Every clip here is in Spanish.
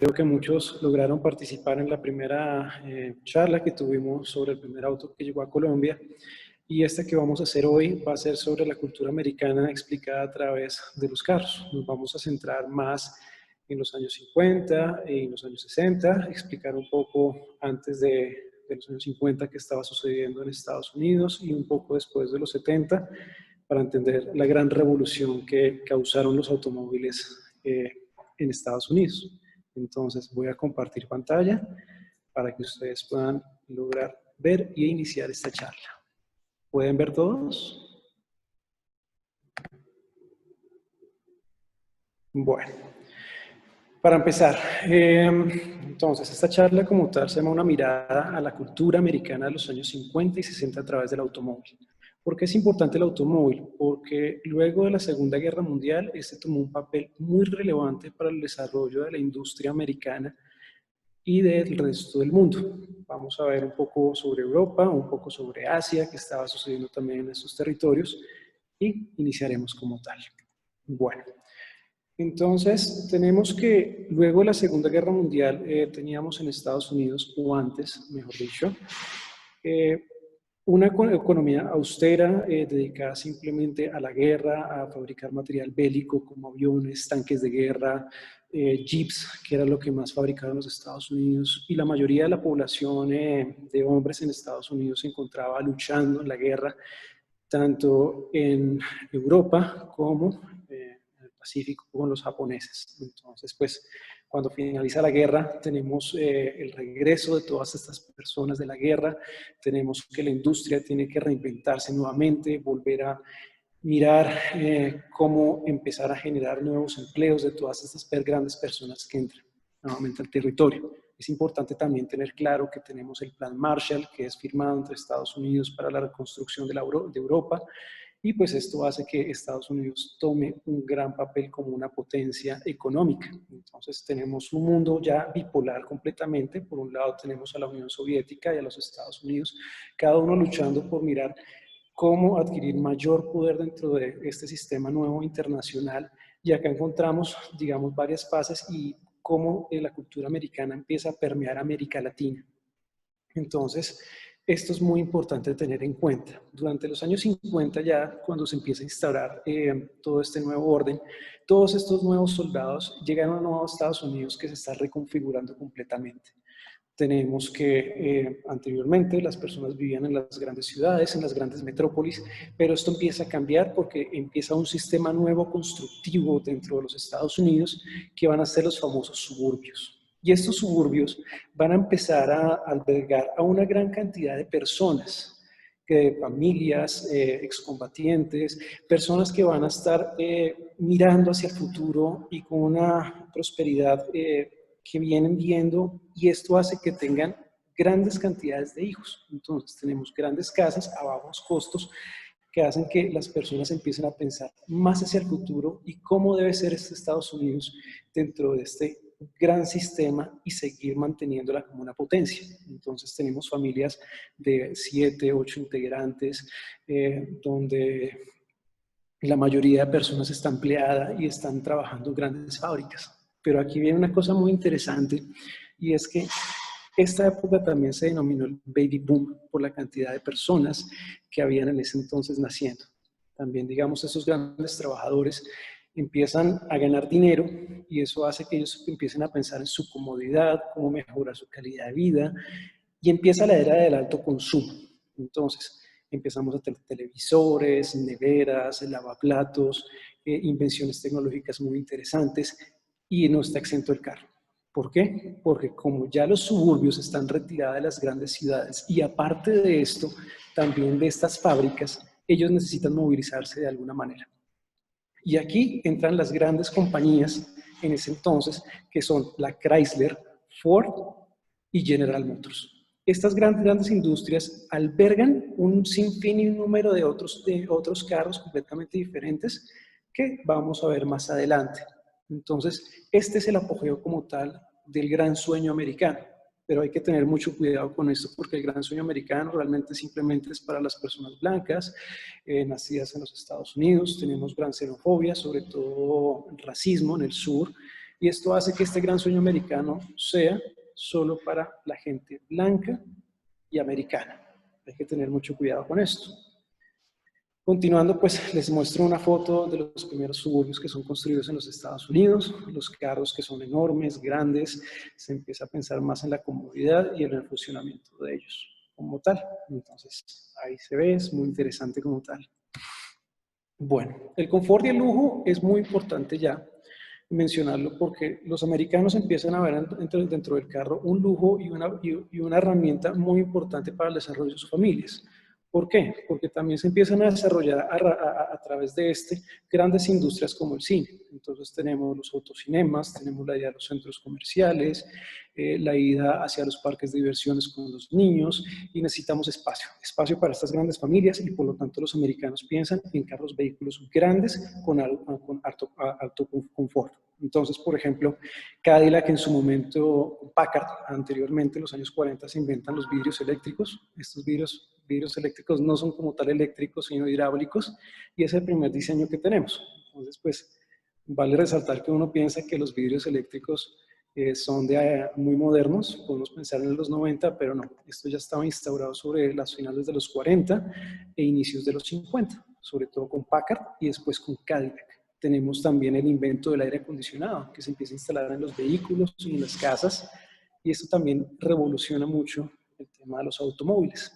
Creo que muchos lograron participar en la primera charla que tuvimos sobre el primer auto que llegó a Colombia. Y esta que vamos a hacer hoy va a ser sobre la cultura americana explicada a través de los carros. Nos vamos a centrar más en los años 50 y en los años 60, explicar un poco antes de los años 50 qué estaba sucediendo en Estados Unidos y un poco después de los 70 para entender la gran revolución que causaron los automóviles en Estados Unidos. Entonces voy a compartir pantalla para que ustedes puedan lograr ver y iniciar esta charla. ¿Pueden ver todos? Bueno, para empezar, entonces esta charla como tal se llama una mirada a la cultura americana de los años 50 y 60 a través del automóvil. ¿Por qué es importante el automóvil? Porque luego de la Segunda Guerra Mundial, este tomó un papel muy relevante para el desarrollo de la industria americana y del resto del mundo. Vamos a ver un poco sobre Europa, un poco sobre Asia, que estaba sucediendo también en estos territorios, y iniciaremos como tal. Bueno, entonces tenemos que luego de la Segunda Guerra Mundial teníamos en Estados Unidos, o antes, mejor dicho, una economía austera dedicada simplemente a la guerra, a fabricar material bélico como aviones, tanques de guerra, jeeps, que era lo que más fabricaban los Estados Unidos, y la mayoría de la población de hombres en Estados Unidos se encontraba luchando en la guerra, tanto en Europa como en el Pacífico con los japoneses. Entonces, pues, cuando finaliza la guerra, tenemos el regreso de todas estas personas de la guerra, tenemos que la industria tiene que reinventarse nuevamente, volver a mirar cómo empezar a generar nuevos empleos de todas estas grandes personas que entran nuevamente al territorio. Es importante también tener claro que tenemos el Plan Marshall, que es firmado entre Estados Unidos para la reconstrucción de Europa, y pues esto hace que Estados Unidos tome un gran papel como una potencia económica. Entonces tenemos un mundo ya bipolar completamente. Por un lado tenemos a la Unión Soviética y a los Estados Unidos, cada uno luchando por mirar cómo adquirir mayor poder dentro de este sistema nuevo internacional. Y acá encontramos, digamos, varias fases y cómo la cultura americana empieza a permear América Latina. Entonces, esto es muy importante tener en cuenta. Durante los años 50 ya, cuando se empieza a instaurar todo este nuevo orden, todos estos nuevos soldados llegan a un nuevo Estados Unidos que se está reconfigurando completamente. Tenemos que anteriormente las personas vivían en las grandes ciudades, en las grandes metrópolis, pero esto empieza a cambiar porque empieza un sistema nuevo constructivo dentro de los Estados Unidos que van a ser los famosos suburbios. Y estos suburbios van a empezar a albergar a una gran cantidad de personas, familias, excombatientes, personas que van a estar mirando hacia el futuro y con una prosperidad que vienen viendo, y esto hace que tengan grandes cantidades de hijos. Entonces tenemos grandes casas a bajos costos que hacen que las personas empiecen a pensar más hacia el futuro y cómo debe ser este Estados Unidos dentro de este gran sistema y seguir manteniéndola como una potencia. Entonces tenemos familias de 7, 8 integrantes, donde la mayoría de personas está empleada y están trabajando en grandes fábricas. Pero aquí viene una cosa muy interesante, y es que esta época también se denominó el baby boom por la cantidad de personas que habían en ese entonces naciendo. También, digamos, esos grandes trabajadores empiezan a ganar dinero y eso hace que ellos empiecen a pensar en su comodidad, cómo mejorar su calidad de vida, y empieza la era del alto consumo. Entonces, empezamos a tener televisores, neveras, lavaplatos, invenciones tecnológicas muy interesantes, y no está exento el carro. ¿Por qué? Porque como ya los suburbios están retirados de las grandes ciudades y aparte de esto, también de estas fábricas, ellos necesitan movilizarse de alguna manera. Y aquí entran las grandes compañías en ese entonces, que son la Chrysler, Ford y General Motors. Estas grandes industrias albergan un sinfín y un número de otros carros completamente diferentes que vamos a ver más adelante. Entonces, este es el apogeo como tal del gran sueño americano. Pero hay que tener mucho cuidado con esto porque el gran sueño americano realmente simplemente es para las personas blancas, nacidas en los Estados Unidos. Tenemos gran xenofobia, sobre todo racismo en el sur. Y esto hace que este gran sueño americano sea solo para la gente blanca y americana. Hay que tener mucho cuidado con esto. Continuando, pues les muestro una foto de los primeros suburbios que son construidos en los Estados Unidos, los carros que son enormes, grandes, se empieza a pensar más en la comodidad y en el funcionamiento de ellos como tal. Entonces, ahí se ve, es muy interesante como tal. Bueno, el confort y el lujo es muy importante ya mencionarlo porque los americanos empiezan a ver dentro del carro un lujo y una herramienta muy importante para el desarrollo de sus familias. ¿Por qué? Porque también se empiezan a desarrollar a través de grandes industrias como el cine. Entonces tenemos los autocinemas, tenemos la idea de los centros comerciales, la ida hacia los parques de diversiones con los niños y necesitamos espacio para estas grandes familias y por lo tanto los americanos piensan en carros, vehículos grandes con alto confort. Entonces, por ejemplo, Cadillac en su momento, Packard, anteriormente en los años 40 se inventan los vidrios eléctricos. Estos vidrios eléctricos no son como tal eléctricos, sino hidráulicos, y es el primer diseño que tenemos. Entonces, pues, vale resaltar que uno piensa que los vidrios eléctricos son muy modernos, podemos pensar en los 90, pero no, esto ya estaba instaurado sobre las finales de los 40 e inicios de los 50, sobre todo con Packard y después con Cadillac. Tenemos también el invento del aire acondicionado, que se empieza a instalar en los vehículos y en las casas, y esto también revoluciona mucho el tema de los automóviles.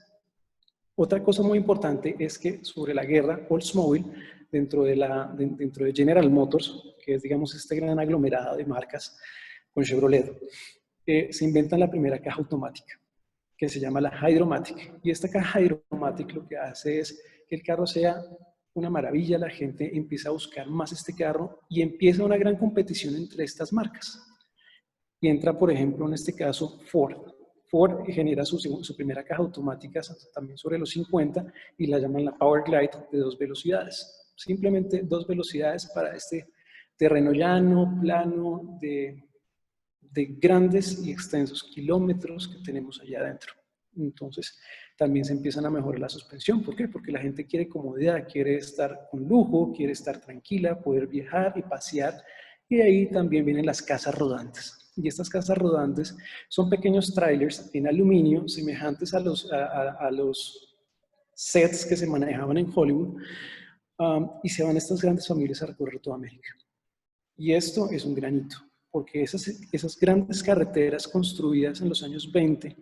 Otra cosa muy importante es que sobre la guerra, Oldsmobile, dentro de General Motors, que es, digamos, este gran aglomerado de marcas con Chevrolet, se inventa la primera caja automática, que se llama la Hydromatic. Y esta caja Hydromatic lo que hace es que el carro sea una maravilla, la gente empieza a buscar más este carro y empieza una gran competición entre estas marcas. Y entra, por ejemplo, en este caso, Ford. Ford genera su primera caja automática también sobre los 50 y la llaman la Power Glide de 2 velocidades. Simplemente 2 velocidades para este terreno llano, plano, de grandes y extensos kilómetros que tenemos allá adentro. Entonces, también se empiezan a mejorar la suspensión. ¿Por qué? Porque la gente quiere comodidad, quiere estar con lujo, quiere estar tranquila, poder viajar y pasear. Y de ahí también vienen las casas rodantes. Y estas casas rodantes son pequeños trailers en aluminio semejantes a los sets que se manejaban en Hollywood. Y se van estas grandes familias a recorrer toda América. Y esto es un gran hito, porque esas grandes carreteras construidas en los años 20,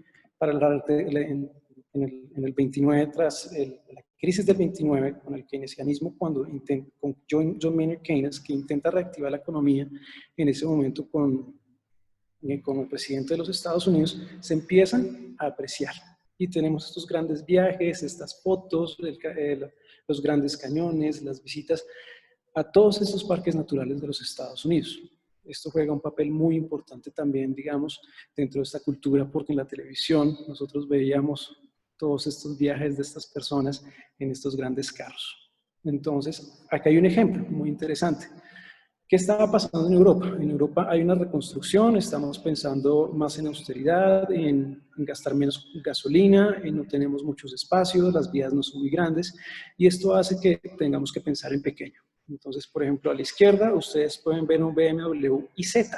en el 29, tras la crisis del 29, con el keynesianismo, con John Maynard Keynes, que intenta reactivar la economía, en ese momento con el presidente de los Estados Unidos, se empiezan a apreciar. Y tenemos estos grandes viajes, estas fotos, los grandes cañones, las visitas a todos estos parques naturales de los Estados Unidos. Esto juega un papel muy importante también, digamos, dentro de esta cultura, porque en la televisión nosotros veíamos todos estos viajes de estas personas en estos grandes carros. Entonces, acá hay un ejemplo muy interesante. ¿Qué estaba pasando en Europa? En Europa hay una reconstrucción, estamos pensando más en austeridad, en gastar menos gasolina, no tenemos muchos espacios, las vías no son muy grandes, y esto hace que tengamos que pensar en pequeño. Entonces, por ejemplo, a la izquierda ustedes pueden ver un BMW iZ,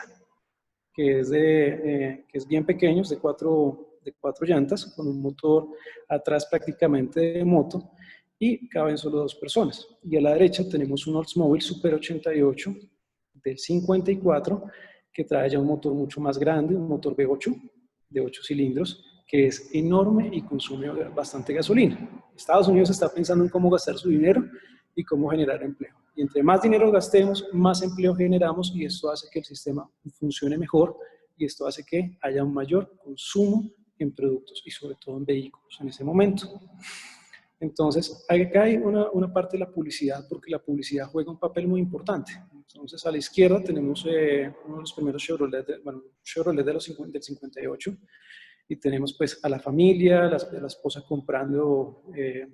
que es bien pequeño, es de cuatro llantas, con un motor atrás prácticamente de moto, y caben solo 2 personas. Y a la derecha tenemos un Oldsmobile Super 88 del 54, que trae ya un motor mucho más grande, un motor V8 de 8 cilindros, que es enorme y consume bastante gasolina. Estados Unidos está pensando en cómo gastar su dinero y cómo generar empleo. Y entre más dinero gastemos, más empleo generamos y esto hace que el sistema funcione mejor y esto hace que haya un mayor consumo en productos y sobre todo en vehículos en ese momento. Entonces, acá hay una parte de la publicidad, porque la publicidad juega un papel muy importante. Entonces, a la izquierda tenemos uno de los primeros Chevrolet, Chevrolet del 58, y tenemos pues a la familia, la esposa comprando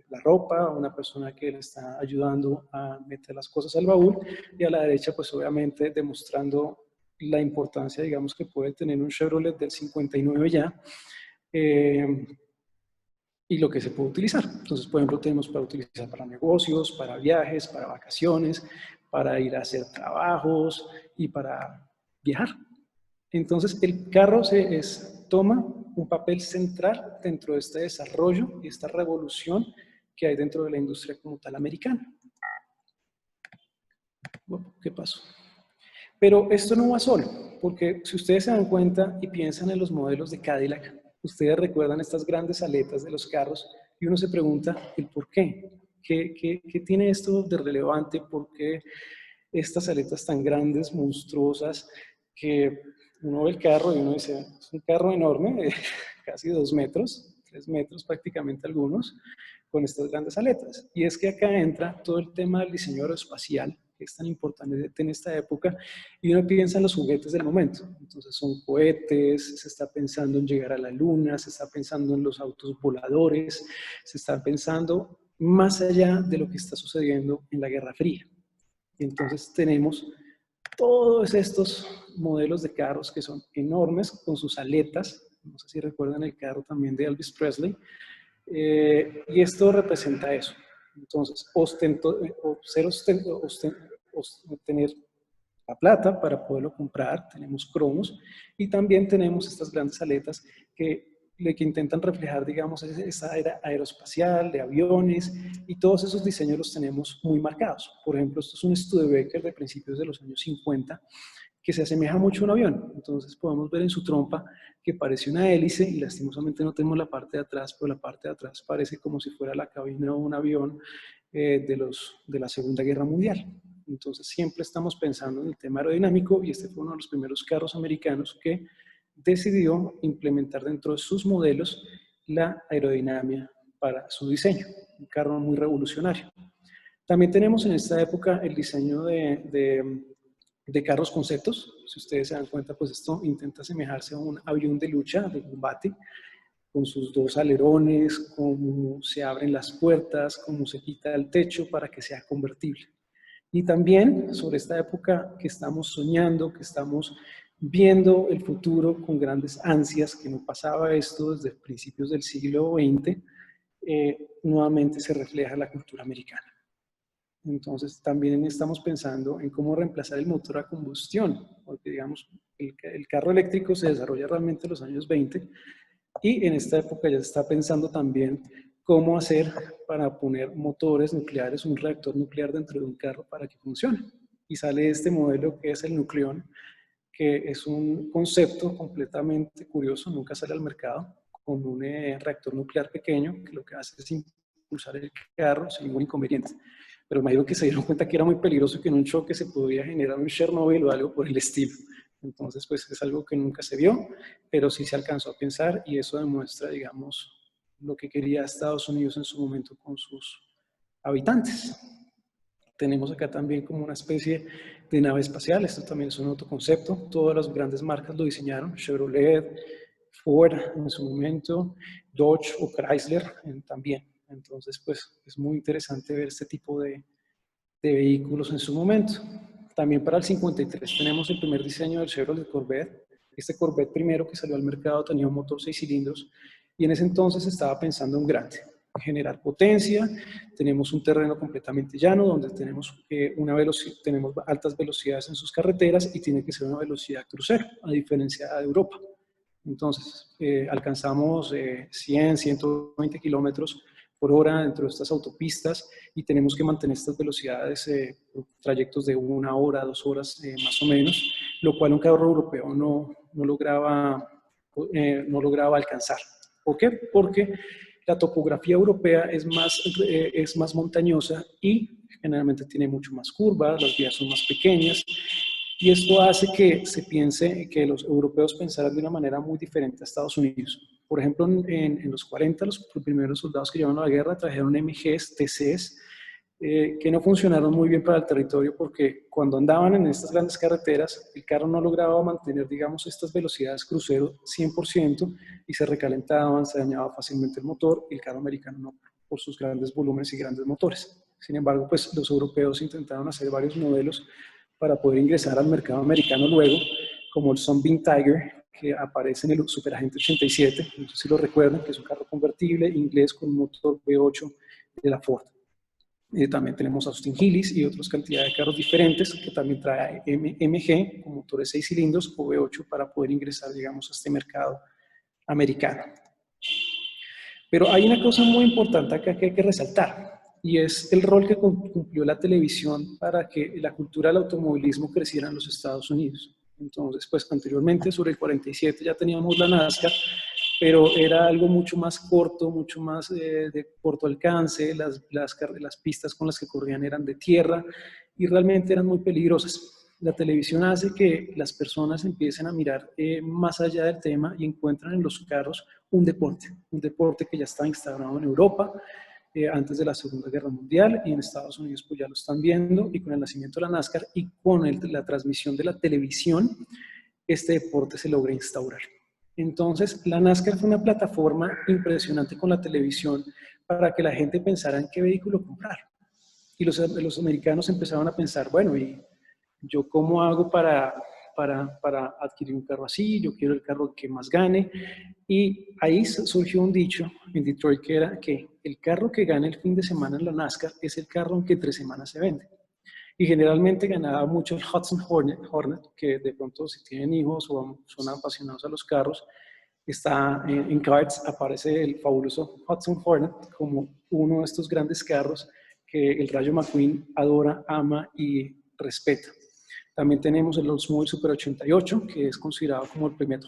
la ropa, una persona que le está ayudando a meter las cosas al baúl, y a la derecha pues obviamente demostrando la importancia, digamos, que puede tener un Chevrolet del 59 ya, y lo que se puede utilizar. Entonces, por ejemplo, tenemos para utilizar para negocios, para viajes, para vacaciones, para ir a hacer trabajos y para viajar. Entonces, el carro toma un papel central dentro de este desarrollo y esta revolución que hay dentro de la industria como tal americana. Bueno, ¿qué pasó? Pero esto no va solo, porque si ustedes se dan cuenta y piensan en los modelos de Cadillac, ustedes recuerdan estas grandes aletas de los carros y uno se pregunta el por qué. ¿Qué tiene esto de relevante? ¿Por qué estas aletas tan grandes, monstruosas, que uno ve el carro y uno dice, es un carro enorme, casi 2 metros, 3 metros prácticamente algunos, con estas grandes aletas? Y es que acá entra todo el tema del diseño aeroespacial, que es tan importante en esta época, y uno piensa en los juguetes del momento. Entonces son cohetes, se está pensando en llegar a la luna, se está pensando en los autos voladores, se está pensando más allá de lo que está sucediendo en la Guerra Fría. Y entonces tenemos todos estos modelos de carros que son enormes con sus aletas. No sé si recuerdan el carro también de Elvis Presley. Y esto representa eso. Entonces, tener la plata para poderlo comprar, tenemos cromos y también tenemos estas grandes aletas que intentan reflejar, digamos, esa era aeroespacial, de aviones, y todos esos diseños los tenemos muy marcados. Por ejemplo, esto es un Studebaker de principios de los años 50, que se asemeja mucho a un avión. Entonces podemos ver en su trompa que parece una hélice y lastimosamente no tenemos la parte de atrás, pero la parte de atrás parece como si fuera la cabina de un avión de la Segunda Guerra Mundial. Entonces siempre estamos pensando en el tema aerodinámico y este fue uno de los primeros carros americanos que decidió implementar dentro de sus modelos la aerodinámica para su diseño. Un carro muy revolucionario. También tenemos en esta época el diseño de carros conceptos. Si ustedes se dan cuenta, pues esto intenta asemejarse a un avión de lucha, de combate, con sus 2 alerones, cómo se abren las puertas, cómo se quita el techo para que sea convertible. Y también sobre esta época que estamos soñando, que estamos viendo el futuro con grandes ansias, que no pasaba esto desde principios del siglo XX, nuevamente se refleja la cultura americana. Entonces también estamos pensando en cómo reemplazar el motor a combustión, porque digamos, el carro eléctrico se desarrolla realmente en los años 20 y en esta época ya se está pensando también cómo hacer para poner motores nucleares, un reactor nuclear dentro de un carro para que funcione. Y sale este modelo que es el Nucleon, que es un concepto completamente curioso, nunca sale al mercado, con un reactor nuclear pequeño que lo que hace es impulsar el carro sin ningún inconveniente. Pero me digo que se dieron cuenta que era muy peligroso y que en un choque se podía generar un Chernobyl o algo por el estilo. Entonces, pues es algo que nunca se vio, pero sí se alcanzó a pensar y eso demuestra, digamos, lo que quería Estados Unidos en su momento con sus habitantes. Tenemos acá también como una especie de nave espacial, esto también es un autoconcepto, todas las grandes marcas lo diseñaron, Chevrolet, Ford en su momento, Dodge o Chrysler también. Entonces, pues es muy interesante ver este tipo de vehículos en su momento. También para el 53 tenemos el primer diseño del Chevrolet Corvette. Este Corvette primero que salió al mercado tenía un motor 6 cilindros y en ese entonces estaba pensando en grande, generar potencia. Tenemos un terreno completamente llano donde tenemos, tenemos altas velocidades en sus carreteras y tiene que ser una velocidad crucero, a diferencia de Europa. Entonces, alcanzamos 100, 120 kilómetros por hora dentro de estas autopistas y tenemos que mantener estas velocidades, trayectos de 1 hora, 2 horas más o menos, lo cual un carro europeo no lograba alcanzar. ¿Por qué? Porque la topografía europea es más montañosa y generalmente tiene mucho más curvas, las vías son más pequeñas. Y esto hace que se piense que los europeos pensaran de una manera muy diferente a Estados Unidos. Por ejemplo, en los 40, los primeros soldados que llevaron a la guerra trajeron MGs, TCs, que no funcionaron muy bien para el territorio porque cuando andaban en estas grandes carreteras, el carro no lograba mantener, digamos, estas velocidades crucero 100% y se recalentaban, se dañaba fácilmente el motor y el carro americano no, por sus grandes volúmenes y grandes motores. Sin embargo, pues los europeos intentaron hacer varios modelos para poder ingresar al mercado americano luego, como el Sunbeam Tiger, que aparece en el Superagente 87, no sé si lo recuerdan, que es un carro convertible inglés con un motor V8 de la Ford. También tenemos Austin Hillis y otras cantidades de carros diferentes que también trae MG con motores 6 cilindros o V8 para poder ingresar, digamos, a este mercado americano. Pero hay una cosa muy importante acá que hay que resaltar y es el rol que cumplió la televisión para que la cultura del automovilismo creciera en los Estados Unidos. Entonces, pues anteriormente, sobre el 47, ya teníamos la NASCAR, pero era algo mucho más corto, mucho más de corto alcance, las pistas con las que corrían eran de tierra y realmente eran muy peligrosas. La televisión hace que las personas empiecen a mirar más allá del tema y encuentran en los carros un deporte que ya está instaurado en Europa antes de la Segunda Guerra Mundial y en Estados Unidos pues ya lo están viendo y con el nacimiento de la NASCAR y con la transmisión de la televisión, este deporte se logra instaurar. Entonces, la NASCAR fue una plataforma impresionante con la televisión para que la gente pensara en qué vehículo comprar. Y los americanos empezaron a pensar, bueno, ¿y yo cómo hago para adquirir un carro así? Yo quiero el carro que más gane. Y ahí surgió un dicho en Detroit que era que el carro que gane el fin de semana en la NASCAR es el carro que en 3 semanas se vende. Y generalmente ganaba mucho el Hudson Hornet, que de pronto si tienen hijos o son apasionados a los carros, está en Cards, aparece el fabuloso Hudson Hornet como uno de estos grandes carros que el Rayo McQueen adora, ama y respeta. También tenemos el Oldsmobile Super 88, que es considerado como el primer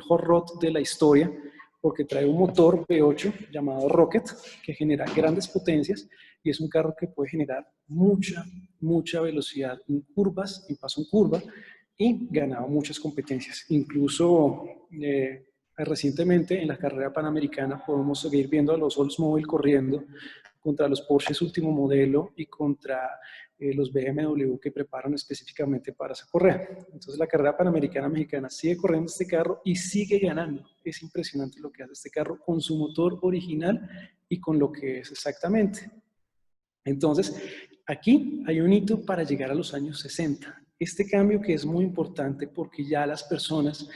hot rod de la historia, porque trae un motor V8 llamado Rocket, que genera grandes potencias y es un carro que puede generar mucha velocidad en curvas, en paso en curva, y ganaba muchas competencias. Incluso recientemente en la carrera panamericana podemos seguir viendo a los Oldsmobile corriendo contra los Porsches último modelo y contra los BMW que preparan específicamente para esa carrera. Entonces la carrera panamericana mexicana sigue corriendo este carro y sigue ganando. Es impresionante lo que hace este carro con su motor original y con lo que es exactamente. Entonces, aquí hay un hito para llegar a los años 60. Este cambio que es muy importante porque ya las personas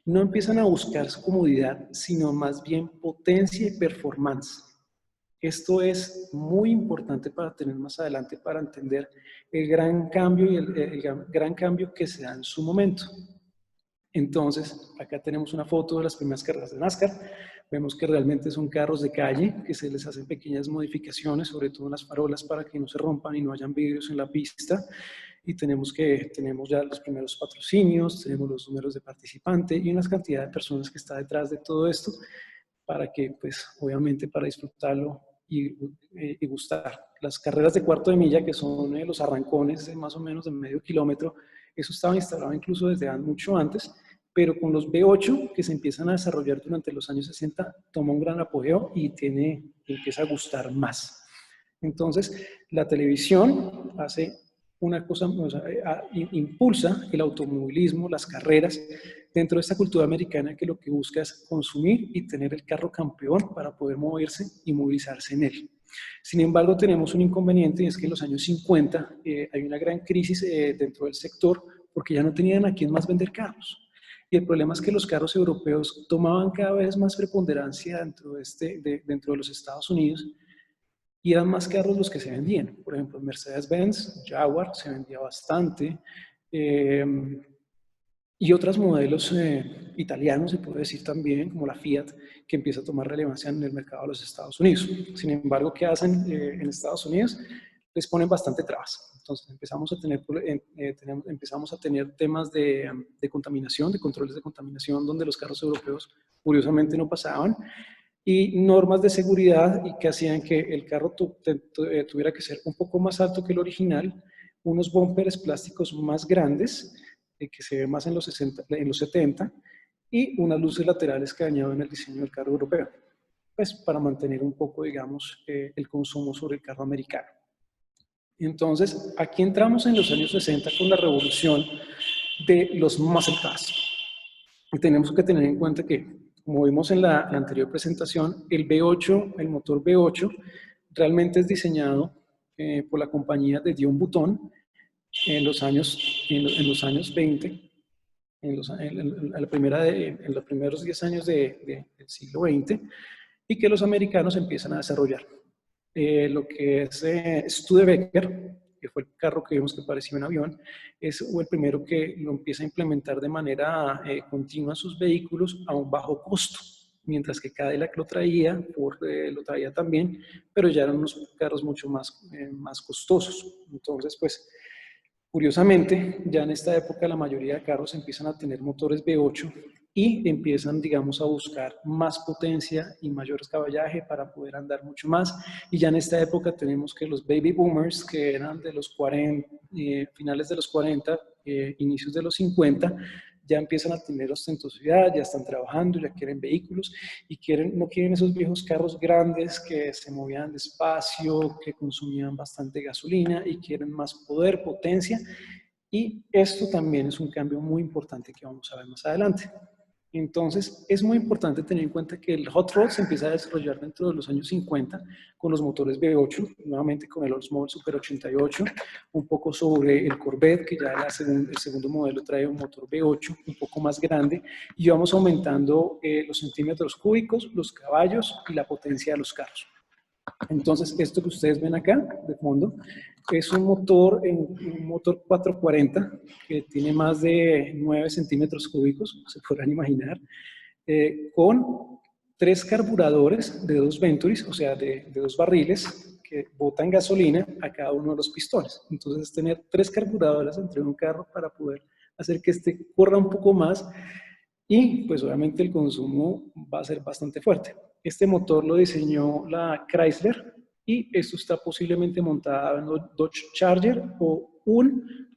no empiezan a buscar su comodidad, sino más bien potencia y performance. Esto es muy importante para tener más adelante, para entender el gran cambio y el gran cambio que se da en su momento. Entonces, acá tenemos una foto de las primeras carreras de NASCAR. Vemos que realmente son carros de calle, que se les hacen pequeñas modificaciones, sobre todo en las farolas, para que no se rompan y no hayan vidrios en la pista. Y tenemos ya los primeros patrocinios, tenemos los números de participante y una cantidad de personas que está detrás de todo esto para que, pues, obviamente, para disfrutarlo y gustar. Las carreras de cuarto de milla, que son los arrancones de más o menos de medio kilómetro, eso estaba instalado incluso desde mucho antes, pero con los V8 que se empiezan a desarrollar durante los años 60, toma un gran apogeo y empieza a gustar más. Entonces, la televisión hace una cosa, o sea, impulsa el automovilismo, las carreras, dentro de esta cultura americana que lo que busca es consumir y tener el carro campeón para poder moverse y movilizarse en él. Sin embargo, tenemos un inconveniente y es que en los años 50 hay una gran crisis dentro del sector porque ya no tenían a quién más vender carros. Y el problema es que los carros europeos tomaban cada vez más preponderancia dentro de los Estados Unidos y eran más carros los que se vendían. Por ejemplo, Mercedes-Benz, Jaguar se vendía bastante. Y otros modelos italianos, se puede decir también, como la Fiat, que empieza a tomar relevancia en el mercado de los Estados Unidos. Sin embargo, ¿qué hacen en Estados Unidos? Les ponen bastante trabas. Entonces empezamos a tener temas de contaminación, de controles de contaminación, donde los carros europeos curiosamente no pasaban, y normas de seguridad y que hacían que el carro tuviera que ser un poco más alto que el original, unos bumpers plásticos más grandes, que se ve más en los 70, y unas luces laterales que añaden el diseño del carro europeo, pues para mantener un poco, digamos, el consumo sobre el carro americano. Entonces, aquí entramos en los años 60 con la revolución de los muscle cars. Y tenemos que tener en cuenta que, como vimos en la anterior presentación, el motor V8, realmente es diseñado por la compañía de Dion Bouton en los años 20, en los primeros 10 años del siglo XX, y que los americanos empiezan a desarrollar. lo que es Studebaker, que fue el carro que vimos que parecía un avión, es el primero que lo empieza a implementar de manera continua en sus vehículos a un bajo costo, mientras que Cadillac lo traía, Ford lo traía también, pero ya eran unos carros mucho más costosos. Entonces, pues, curiosamente, ya en esta época la mayoría de carros empiezan a tener motores V8 y empiezan, digamos, a buscar más potencia y mayor caballaje para poder andar mucho más. Y ya en esta época tenemos que los baby boomers, que eran de los 40, finales de los 40, inicios de los 50, ya empiezan a tener ostentosidad, ya están trabajando, ya quieren vehículos y no quieren esos viejos carros grandes que se movían despacio, que consumían bastante gasolina y quieren más poder, potencia. Y esto también es un cambio muy importante que vamos a ver más adelante. Entonces, es muy importante tener en cuenta que el hot rod se empieza a desarrollar dentro de los años 50 con los motores V8, nuevamente con el Oldsmobile Super 88, un poco sobre el Corvette, que ya el segundo modelo trae un motor V8 un poco más grande, y vamos aumentando los centímetros cúbicos, los caballos y la potencia de los carros. Entonces, esto que ustedes ven acá, de fondo, es un motor 440 que tiene más de 9 centímetros cúbicos, se podrán imaginar, con 3 carburadores de 2 Venturis, o sea, de 2 barriles que botan gasolina a cada uno de los pistones. Entonces, es tener 3 carburadores entre un carro para poder hacer que este corra un poco más y, pues, obviamente el consumo va a ser bastante fuerte. Este motor lo diseñó la Chrysler y esto está posiblemente montado en un Dodge Charger o un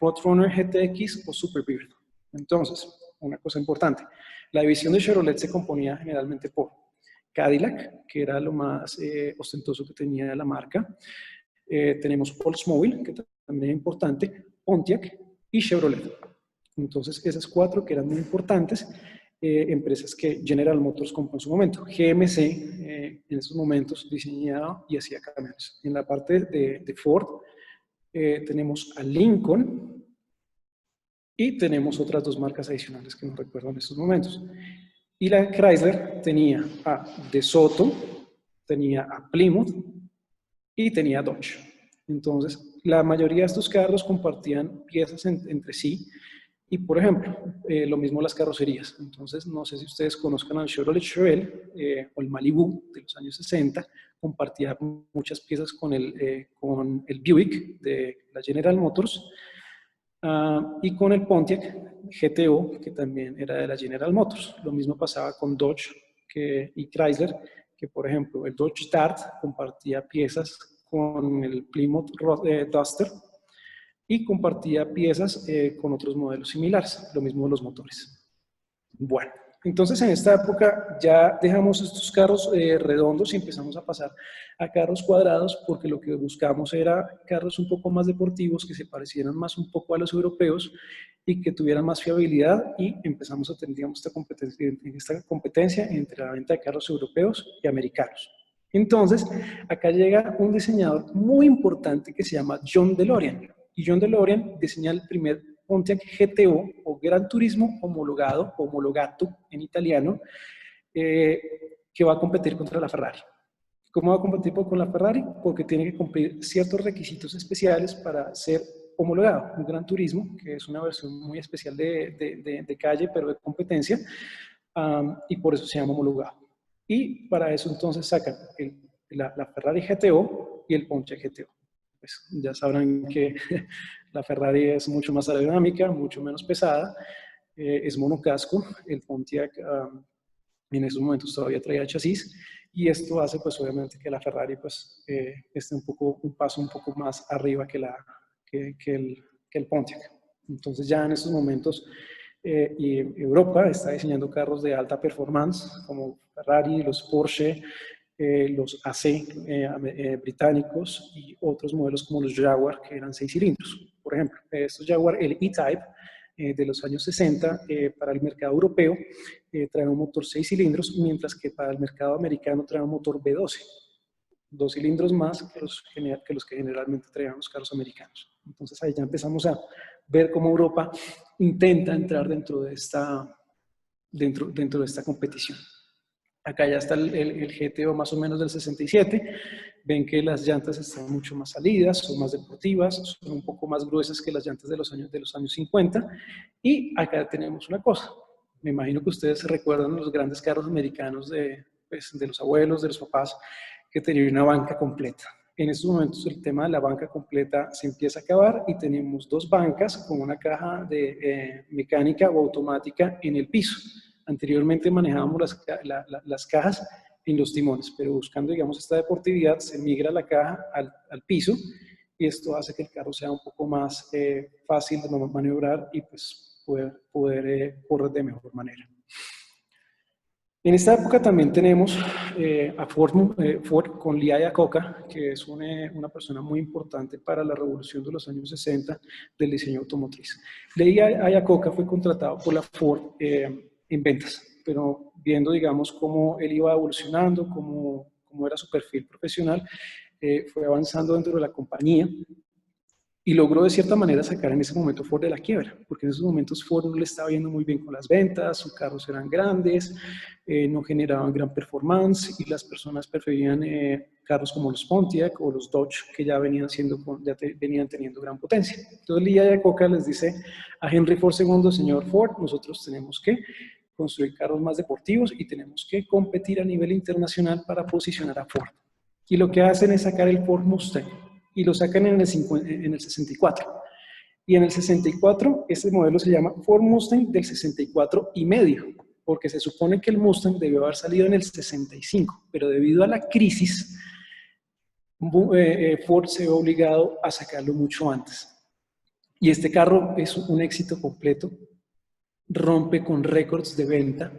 Roadrunner GTX o Super Beard. Entonces, una cosa importante, la división de Chevrolet se componía generalmente por Cadillac, que era lo más ostentoso que tenía la marca. Tenemos Oldsmobile, que también es importante, Pontiac y Chevrolet. Entonces, esas 4 que eran muy importantes, empresas que General Motors compró en su momento. GMC en esos momentos diseñaba y hacía camiones. En la parte de Ford tenemos a Lincoln y tenemos otras 2 marcas adicionales que no recuerdo en estos momentos. Y la Chrysler tenía a DeSoto, tenía a Plymouth y tenía a Dodge. Entonces, la mayoría de estos carros compartían piezas entre sí. Y, por ejemplo, lo mismo las carrocerías. Entonces, no sé si ustedes conozcan al Chevrolet Chevelle o el Malibu de los años 60, compartía muchas piezas con el Buick de la General Motors y con el Pontiac GTO, que también era de la General Motors. Lo mismo pasaba con Dodge y Chrysler, que, por ejemplo, el Dodge Dart compartía piezas con el Plymouth Duster y compartía piezas con otros modelos similares, lo mismo los motores. Bueno, entonces en esta época ya dejamos estos carros redondos y empezamos a pasar a carros cuadrados porque lo que buscamos era carros un poco más deportivos que se parecieran más un poco a los europeos y que tuvieran más fiabilidad y empezamos a tener, digamos, esta competencia entre la venta de carros europeos y americanos. Entonces, acá llega un diseñador muy importante que se llama John DeLorean. Y John DeLorean diseña el primer Pontiac GTO o Gran Turismo homologado, homologato en italiano, que va a competir contra la Ferrari. ¿Cómo va a competir con la Ferrari? Porque tiene que cumplir ciertos requisitos especiales para ser homologado. Un Gran Turismo, que es una versión muy especial de calle, pero de competencia, y por eso se llama homologado. Y para eso entonces sacan la Ferrari GTO y el Pontiac GTO. Pues ya sabrán que la Ferrari es mucho más aerodinámica, mucho menos pesada, es monocasco, el Pontiac en esos momentos todavía traía chasis, y esto hace pues obviamente que la Ferrari pues esté un paso un poco más arriba que el Pontiac. Entonces ya en esos momentos y Europa está diseñando carros de alta performance como Ferrari, los Porsche, los AC británicos y otros modelos como los Jaguar que eran 6 cilindros. Por ejemplo, estos Jaguar, el E-Type de los años 60 para el mercado europeo trae un motor 6 cilindros, mientras que para el mercado americano trae un motor V12. 2 cilindros más que los que generalmente traían los carros americanos. Entonces ahí ya empezamos a ver cómo Europa intenta entrar dentro de esta competición. Acá ya está el GTO más o menos del 67, ven que las llantas están mucho más salidas, son más deportivas, son un poco más gruesas que las llantas de los años 50. Y acá tenemos una cosa. Me imagino que ustedes se recuerdan los grandes carros americanos pues, de los abuelos, de los papás, que tenían una banca completa. En estos momentos el tema de la banca completa se empieza a acabar y tenemos dos bancas con una caja de mecánica o automática en el piso. Anteriormente manejábamos las cajas en los timones, pero buscando, digamos, esta deportividad, se migra la caja al piso y esto hace que el carro sea un poco más fácil de maniobrar y pues poder correr de mejor manera. En esta época también tenemos a Ford con Lee Iacocca, que es una persona muy importante para la revolución de los años 60 del diseño automotriz. Lee Iacocca fue contratado por la Ford en ventas, pero viendo, digamos, cómo él iba evolucionando, cómo era su perfil profesional, fue avanzando dentro de la compañía y logró de cierta manera sacar en ese momento Ford de la quiebra, porque en esos momentos Ford no le estaba yendo muy bien con las ventas, sus carros eran grandes, no generaban gran performance y las personas preferían carros como los Pontiac o los Dodge que ya venían teniendo gran potencia. Entonces Lee Iacocca les dice a Henry Ford II, señor Ford, nosotros tenemos que construir carros más deportivos y tenemos que competir a nivel internacional para posicionar a Ford. Y lo que hacen es sacar el Ford Mustang y lo sacan en el 64. Y en el 64, este modelo se llama Ford Mustang del 64 y medio, porque se supone que el Mustang debió haber salido en el 65, pero debido a la crisis, Ford se ve obligado a sacarlo mucho antes. Y este carro es un éxito completo, rompe con récords de venta,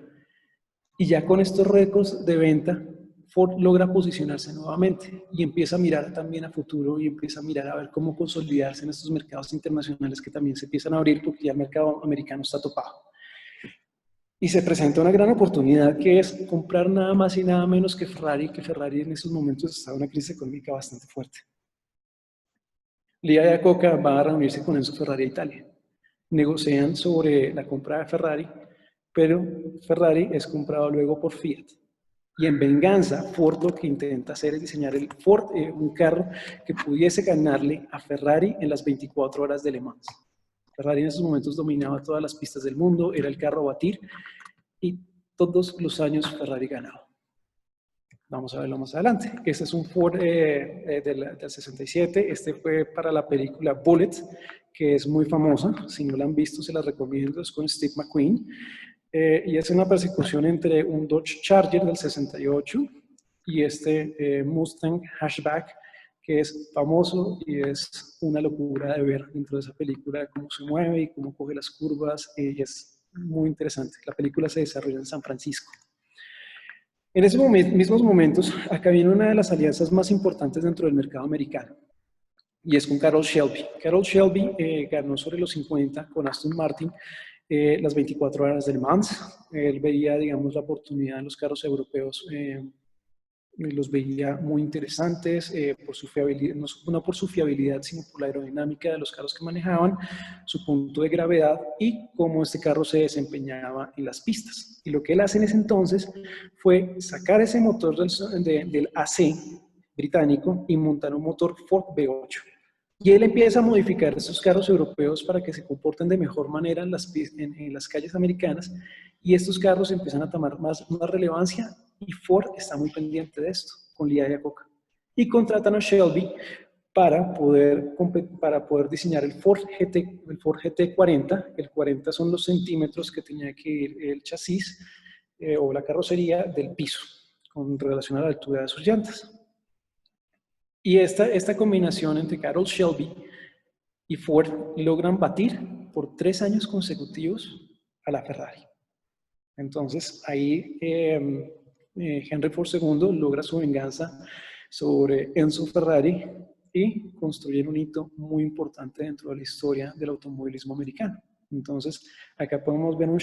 y ya con estos récords de venta, Ford logra posicionarse nuevamente y empieza a mirar también a futuro y empieza a mirar a ver cómo consolidarse en estos mercados internacionales que también se empiezan a abrir porque ya el mercado americano está topado. Y se presenta una gran oportunidad que es comprar nada más y nada menos que Ferrari en estos momentos está en una crisis económica bastante fuerte. Lee Iacocca va a reunirse con Enzo Ferrari a Italia. Negocian sobre la compra de Ferrari, pero Ferrari es comprado luego por Fiat. Y en venganza, Ford lo que intenta hacer es diseñar un carro que pudiese ganarle a Ferrari en las 24 horas de Le Mans. Ferrari en esos momentos dominaba todas las pistas del mundo, era el carro a batir y todos los años Ferrari ganaba. Vamos a verlo más adelante. Este es un Ford del 67. Este fue para la película Bullet, que es muy famosa. Si no la han visto, se la recomiendo. Es con Steve McQueen. Y es una persecución entre un Dodge Charger del 68 y este Mustang Hatchback, que es famoso y es una locura de ver dentro de esa película cómo se mueve y cómo coge las curvas. Y es muy interesante. La película se desarrolla en San Francisco. En esos mismos momentos, acá viene una de las alianzas más importantes dentro del mercado americano, y es con Carroll Shelby. Carroll Shelby ganó sobre los 50 con Aston Martin las 24 horas de Le Mans. Él veía, digamos, la oportunidad en los carros europeos, los veía muy interesantes por su fiabilidad, no por su fiabilidad, sino por la aerodinámica de los carros que manejaban, su punto de gravedad y cómo este carro se desempeñaba en las pistas. Y lo que él hace en ese entonces fue sacar ese motor del AC británico y montar un motor Ford V8. Y él empieza a modificar esos carros europeos para que se comporten de mejor manera en las calles americanas, y estos carros empiezan a tomar más relevancia y Ford está muy pendiente de esto con Lee Iacocca. Y contratan a Shelby para poder diseñar el Ford GT40. El 40 son los centímetros que tenía que ir el chasis o la carrocería del piso con relación a la altura de sus llantas. Y esta combinación entre Carroll Shelby y Ford logran batir por 3 años consecutivos a la Ferrari. Entonces ahí Henry Ford II logra su venganza sobre Enzo Ferrari y construyen un hito muy importante dentro de la historia del automovilismo americano. Entonces acá podemos ver un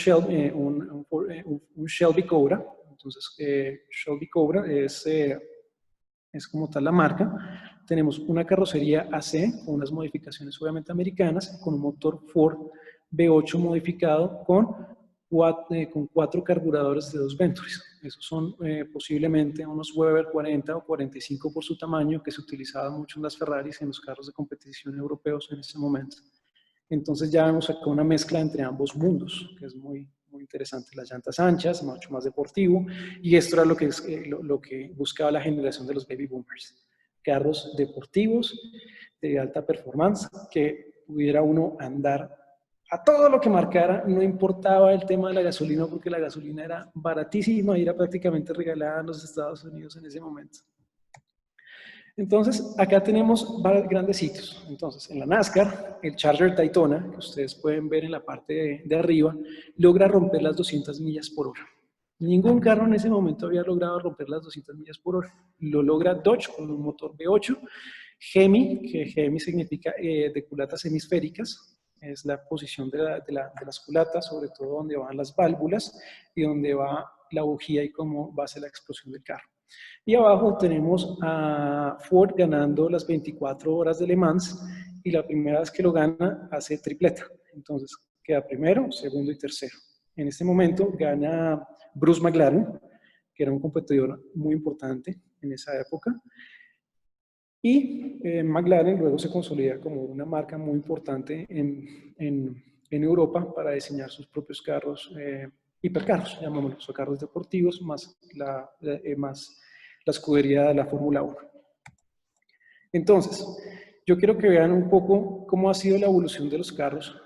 Shelby Cobra. Entonces Shelby Cobra es como tal la marca. Tenemos una carrocería AC con unas modificaciones obviamente americanas, con un motor Ford V8 modificado con con 4 carburadores de 2 Ventures. Esos son posiblemente unos Weber 40 o 45 por su tamaño, que se utilizaban mucho en las Ferraris y en los carros de competición europeos en ese momento. Entonces ya vemos acá una mezcla entre ambos mundos, que es muy interesante. Las llantas anchas, mucho más deportivo, y esto era lo que buscaba la generación de los baby boomers. Carros deportivos, de alta performance, que pudiera uno andar a todo lo que marcara, no importaba el tema de la gasolina, porque la gasolina era baratísima y era prácticamente regalada en los Estados Unidos en ese momento. Entonces, acá tenemos varios grandes sitios. Entonces, en la NASCAR, el Charger Daytona, que ustedes pueden ver en la parte de arriba, logra romper las 200 millas por hora. Ningún carro en ese momento había logrado romper las 200 millas por hora. Lo logra Dodge con un motor V8. Hemi, que Hemi significa de culatas hemisféricas, es la posición de las culatas, sobre todo donde van las válvulas y donde va la bujía y cómo va a ser la explosión del carro. Y abajo tenemos a Ford ganando las 24 horas de Le Mans, y la primera vez que lo gana hace tripleta. Entonces queda primero, segundo y tercero. En este momento gana Bruce McLaren, que era un competidor muy importante en esa época. Y McLaren luego se consolida como una marca muy importante en Europa para diseñar sus propios carros, hipercarros, llamémoslos, o carros deportivos, más la escudería de la Fórmula 1. Entonces, yo quiero que vean un poco cómo ha sido la evolución de los carros,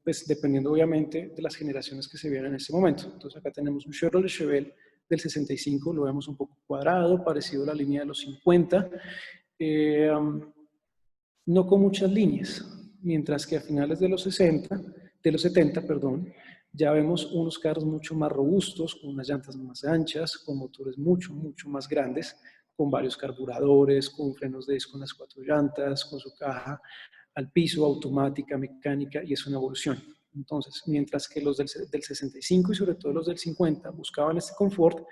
pues, dependiendo obviamente de las generaciones que se vieron en este momento. Entonces acá tenemos un Chevrolet Chevelle del 65, lo vemos un poco cuadrado, parecido a la línea de los 50, no con muchas líneas, mientras que a finales de los 70, perdón, ya vemos unos carros mucho más robustos, con unas llantas más anchas, con motores mucho más grandes, con varios carburadores, con frenos de disco en las 4 llantas, con su caja al piso, automática, mecánica, y es una evolución. Entonces, mientras que los del 65 y sobre todo los del 50 buscaban este confort,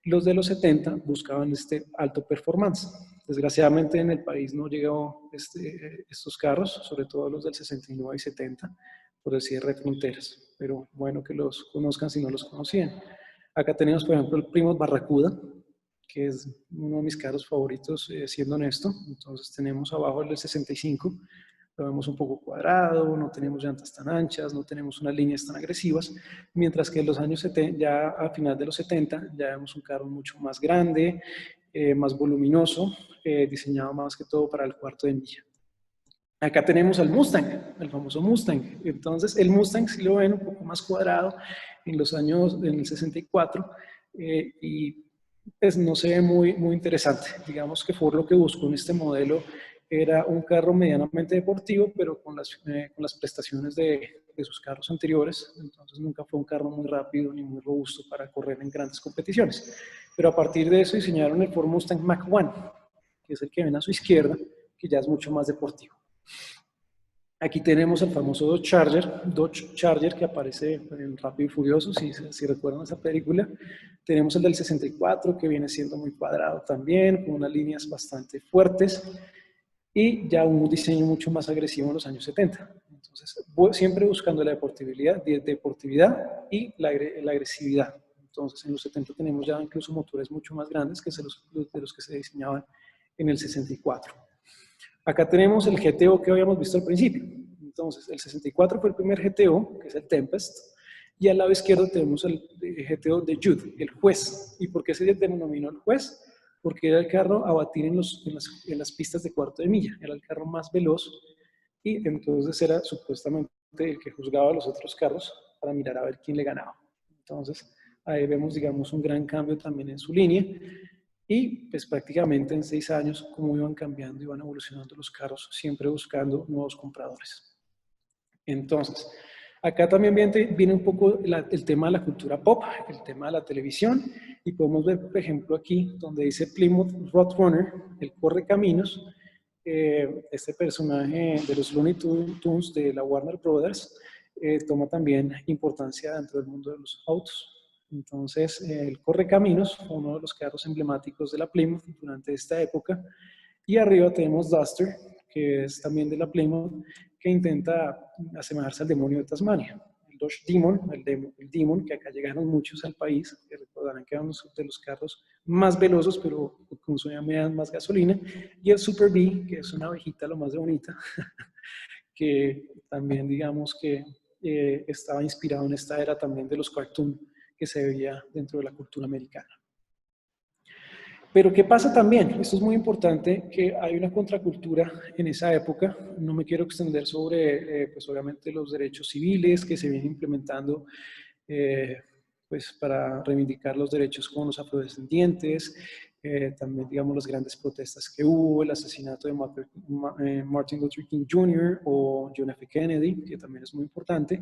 los de los 70 buscaban este alto performance. Desgraciadamente en el país no llegó estos carros, sobre todo los del 69 y 70, por el cierre de fronteras. Pero bueno que los conozcan si no los conocían. Acá tenemos, por ejemplo, el Plymouth Barracuda, que es uno de mis carros favoritos, siendo honesto. Entonces tenemos abajo el del 65, lo vemos un poco cuadrado, no tenemos llantas tan anchas, no tenemos unas líneas tan agresivas, mientras que en los años 70, ya a final de los 70, ya vemos un carro mucho más grande, más voluminoso, diseñado más que todo para el cuarto de milla. Acá tenemos al Mustang, el famoso Mustang. Entonces, el Mustang sí lo ven un poco más cuadrado en el 64, y pues no se ve muy interesante. Digamos que Ford lo que buscó en este modelo era un carro medianamente deportivo, pero con las prestaciones de sus carros anteriores. Entonces nunca fue un carro muy rápido ni muy robusto para correr en grandes competiciones. Pero a partir de eso diseñaron el Ford Mustang Mach-1, que es el que ven a su izquierda, que ya es mucho más deportivo. Aquí tenemos el famoso Dodge Charger, que aparece en Rápido y Furioso, si recuerdan esa película. Tenemos el del 64, que viene siendo muy cuadrado también, con unas líneas bastante fuertes, y ya un diseño mucho más agresivo en los años 70. Entonces, siempre buscando la deportividad y la agresividad. Entonces, en los 70 tenemos ya incluso motores mucho más grandes que de los que se diseñaban en el 64. Acá tenemos el GTO que habíamos visto al principio. Entonces, el 64 fue el primer GTO, que es el Tempest, y al lado izquierdo tenemos el GTO de Jude, el juez. ¿Y por qué se denominó el juez? Porque era el carro a batir en las pistas de cuarto de milla, era el carro más veloz, y entonces era supuestamente el que juzgaba a los otros carros para mirar a ver quién le ganaba. Entonces, ahí vemos, digamos, un gran cambio también en su línea. Y pues prácticamente en 6 años, cómo iban cambiando, iban evolucionando los carros, siempre buscando nuevos compradores. Entonces, acá también viene un poco el tema de la cultura pop, el tema de la televisión, y podemos ver, por ejemplo, aquí, donde dice Plymouth Roadrunner, el correcaminos, este personaje de los Looney Tunes de la Warner Brothers, toma también importancia dentro del mundo de los autos. Entonces, el Correcaminos fue uno de los carros emblemáticos de la Plymouth durante esta época. Y arriba tenemos Duster, que es también de la Plymouth, que intenta asemejarse al demonio de Tasmania. Dodge Demon, el Demon, que acá llegaron muchos al país, que recordarán que eran uno de los carros más velosos, pero consumían más gasolina, y el Super Bee, que es una abejita lo más de bonita, que también digamos que estaba inspirado en esta era también de los cartoons que se veía dentro de la cultura americana. Pero ¿qué pasa también? Esto es muy importante, que hay una contracultura en esa época. No me quiero extender sobre, pues obviamente, los derechos civiles que se vienen implementando eh, pues para reivindicar los derechos con los afrodescendientes, también, digamos, las grandes protestas que hubo, el asesinato de Martin Luther King Jr. o John F. Kennedy, que también es muy importante,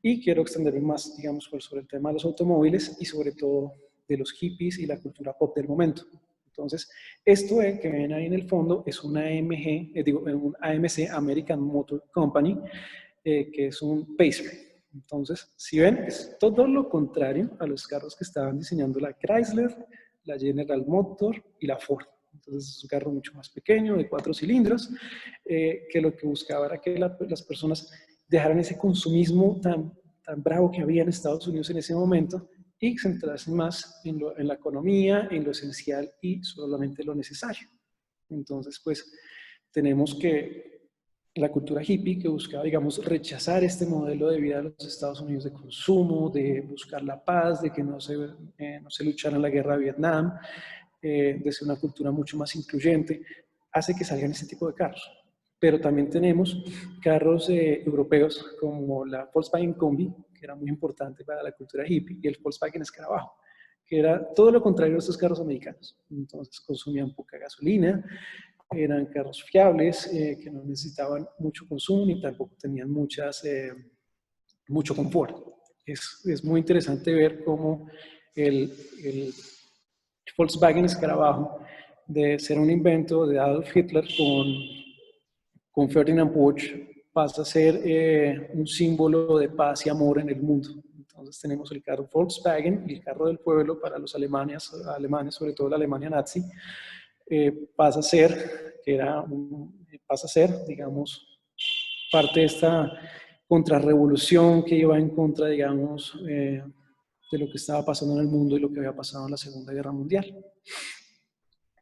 y quiero extenderme más, digamos, sobre el tema de los automóviles y sobre todo de los hippies y la cultura pop del momento. Entonces, esto que ven ahí en el fondo es una AMG, un AMC, American Motor Company, que es un pacer. Entonces, si ven, es todo lo contrario a los carros que estaban diseñando la Chrysler, la General Motors y la Ford. Entonces, es un carro mucho más pequeño, de 4 cilindros, que lo que buscaba era que las personas dejaran ese consumismo tan bravo que había en Estados Unidos en ese momento y centrarse más en la economía, en lo esencial y solamente lo necesario. Entonces, pues, tenemos que la cultura hippie que buscaba, digamos, rechazar este modelo de vida de los Estados Unidos de consumo, de buscar la paz, de que no se luchara en la guerra de Vietnam, de ser una cultura mucho más incluyente, hace que salgan este tipo de carros. Pero también tenemos carros europeos como la Volkswagen Combi, que era muy importante para la cultura hippie, y el Volkswagen Escarabajo, que era todo lo contrario a estos carros americanos. Entonces consumían poca gasolina, eran carros fiables, que no necesitaban mucho consumo ni tampoco tenían mucho confort. Es muy interesante ver cómo el Volkswagen Escarabajo, de ser un invento de Adolf Hitler con Ferdinand Porsche, pasa a ser un símbolo de paz y amor en el mundo. Entonces tenemos el carro Volkswagen, el carro del pueblo para los alemanes, sobre todo la Alemania nazi, pasa a ser, digamos, parte de esta contrarrevolución que iba en contra, digamos, de lo que estaba pasando en el mundo y lo que había pasado en la Segunda Guerra Mundial.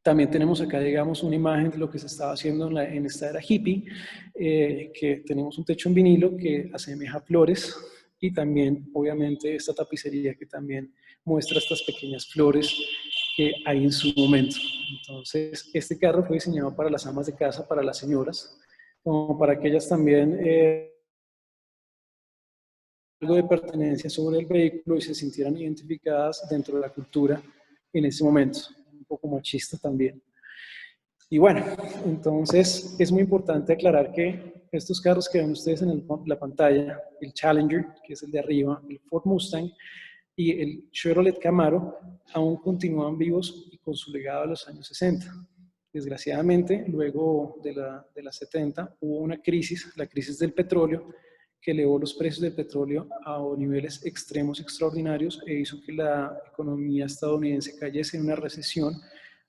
También tenemos acá, digamos, una imagen de lo que se estaba haciendo en esta era hippie, que tenemos un techo en vinilo que asemeja flores y también, obviamente, esta tapicería que también muestra estas pequeñas flores que hay en su momento. Entonces, este carro fue diseñado para las amas de casa, para las señoras, como para que ellas también algo de pertenencia sobre el vehículo y se sintieran identificadas dentro de la cultura en ese momento, un poco machista también. Y bueno, entonces es muy importante aclarar que estos carros que ven ustedes en la pantalla, el Challenger, que es el de arriba, el Ford Mustang y el Chevrolet Camaro, aún continúan vivos y con su legado de los años 60. Desgraciadamente, luego de la 70, hubo una crisis, la crisis del petróleo, que elevó los precios del petróleo a niveles extremos extraordinarios e hizo que la economía estadounidense cayese en una recesión,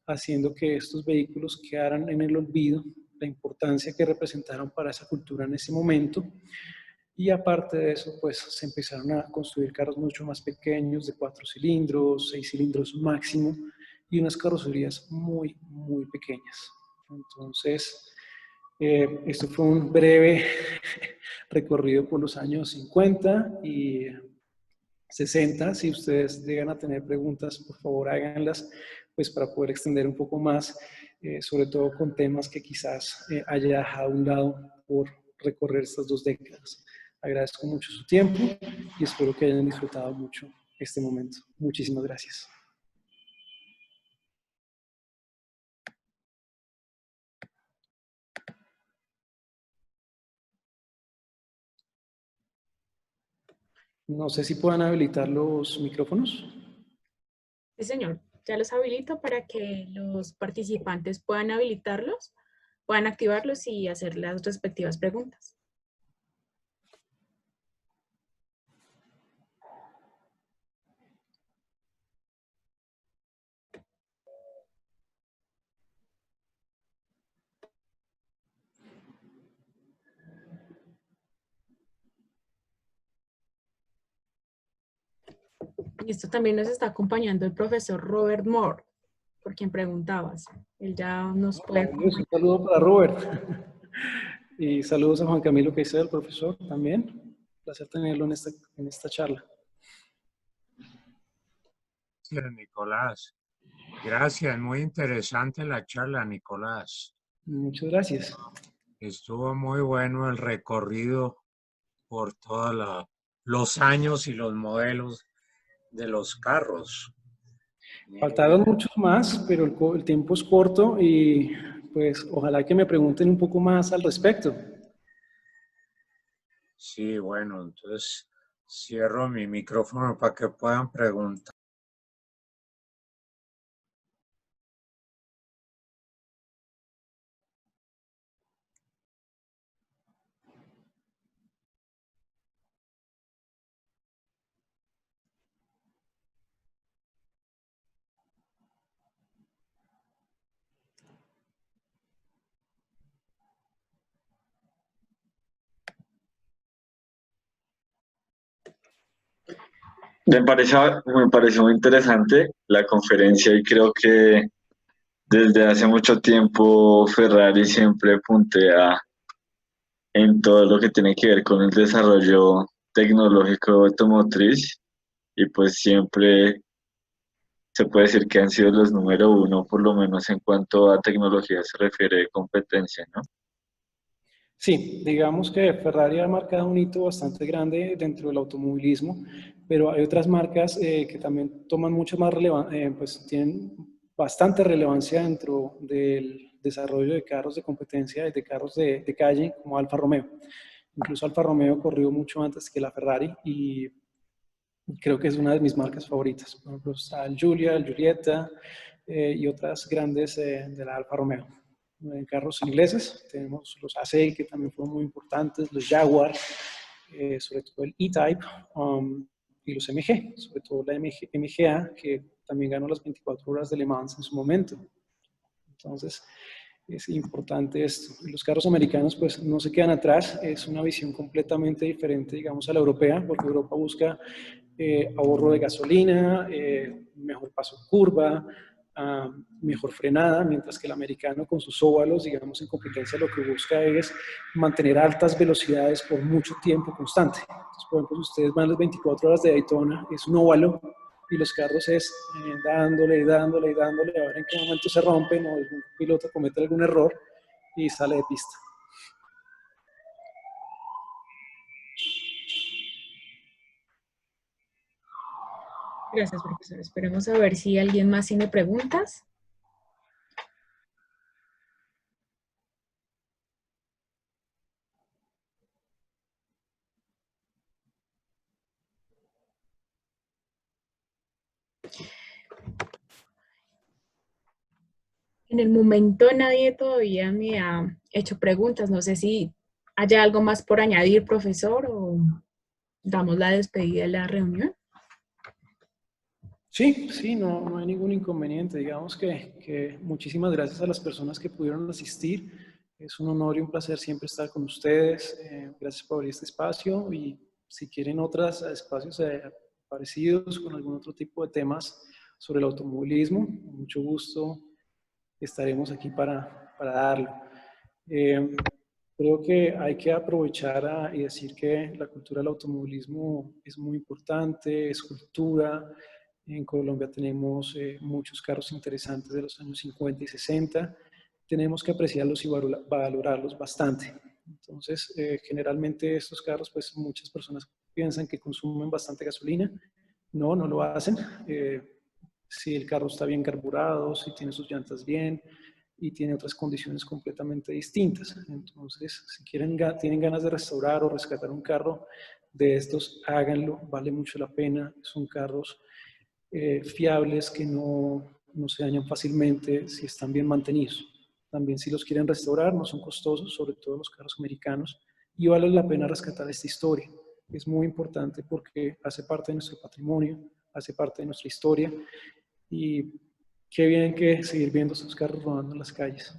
haciendo que estos vehículos quedaran en el olvido, la importancia que representaron para esa cultura en ese momento. Y aparte de eso, pues se empezaron a construir carros mucho más pequeños, de 4 cilindros, 6 cilindros máximo, y unas carrocerías muy, muy pequeñas. Entonces, esto fue un breve recorrido por los años 50 y 60. Si ustedes llegan a tener preguntas, por favor háganlas, pues para poder extender un poco más, sobre todo con temas que quizás haya dejado a un lado por recorrer estas 2 décadas. Agradezco mucho su tiempo y espero que hayan disfrutado mucho este momento. Muchísimas gracias. No sé si puedan habilitar los micrófonos. Sí, señor. Ya los habilito para que los participantes puedan habilitarlos, puedan activarlos y hacer las respectivas preguntas. Y esto también nos está acompañando el profesor Robert Moore, por quien preguntabas. Él ya nos puede Un acompañar. saludo para Robert. Y saludos a Juan Camilo Caicedo, el profesor, también. Un placer tenerlo en esta charla. Gracias, Nicolás. Gracias, muy interesante la charla, Nicolás. Muchas gracias. Estuvo muy bueno el recorrido por todos los años y los modelos de los carros. Faltaron muchos más, pero el tiempo es corto y pues ojalá que me pregunten un poco más al respecto. Sí, bueno, entonces cierro mi micrófono para que puedan preguntar. Me pareció muy interesante la conferencia y creo que desde hace mucho tiempo Ferrari siempre puntea en todo lo que tiene que ver con el desarrollo tecnológico automotriz y pues siempre se puede decir que han sido los número uno, por lo menos en cuanto a tecnología se refiere de competencia, ¿no? Sí, digamos que Ferrari ha marcado un hito bastante grande dentro del automovilismo, pero hay otras marcas que también toman mucho más relevancia, pues tienen bastante relevancia dentro del desarrollo de carros de competencia y de carros de calle, como Alfa Romeo. Incluso Alfa Romeo corrió mucho antes que la Ferrari y creo que es una de mis marcas favoritas. Por ejemplo, está el Giulia, el Giulietta y otras grandes de la Alfa Romeo. En carros ingleses tenemos los A6 que también fueron muy importantes, los Jaguar, sobre todo el E-Type y los MG, sobre todo la MGA que también ganó las 24 horas de Le Mans en su momento. Entonces, es importante esto. Los carros americanos pues no se quedan atrás, es una visión completamente diferente, digamos, a la europea, porque Europa busca ahorro de gasolina, mejor paso en curva, mejor frenada, mientras que el americano con sus óvalos, digamos, en competencia lo que busca es mantener altas velocidades por mucho tiempo constante. Entonces, por ejemplo, si ustedes van las 24 horas de Daytona, es un óvalo, y los carros es dándole y dándole y dándole, a ver en qué momento se rompen o algún piloto comete algún error y sale de pista. Gracias, profesor. Esperemos a ver si alguien más tiene preguntas. En el momento nadie todavía me ha hecho preguntas. No sé si haya algo más por añadir, profesor, o damos la despedida de la reunión. Sí, sí, no hay ningún inconveniente. Digamos que muchísimas gracias a las personas que pudieron asistir. Es un honor y un placer siempre estar con ustedes. Gracias por abrir este espacio y si quieren otros espacios parecidos con algún otro tipo de temas sobre el automovilismo, con mucho gusto estaremos aquí para darlo. Creo que hay que aprovechar y decir que la cultura del automovilismo es muy importante, es cultura. En Colombia tenemos muchos carros interesantes de los años 50 y 60. Tenemos que apreciarlos y valorarlos bastante. Entonces, generalmente estos carros, pues muchas personas piensan que consumen bastante gasolina. No, no lo hacen. Si el carro está bien carburado, si tiene sus llantas bien y tiene otras condiciones completamente distintas. Entonces, si tienen ganas de restaurar o rescatar un carro de estos, háganlo, vale mucho la pena. Son carros fiables que no se dañan fácilmente si están bien mantenidos. También si los quieren restaurar, no son costosos, sobre todo los carros americanos, y vale la pena rescatar esta historia. Es muy importante porque hace parte de nuestro patrimonio, hace parte de nuestra historia y qué bien que seguir viendo estos carros rodando en las calles.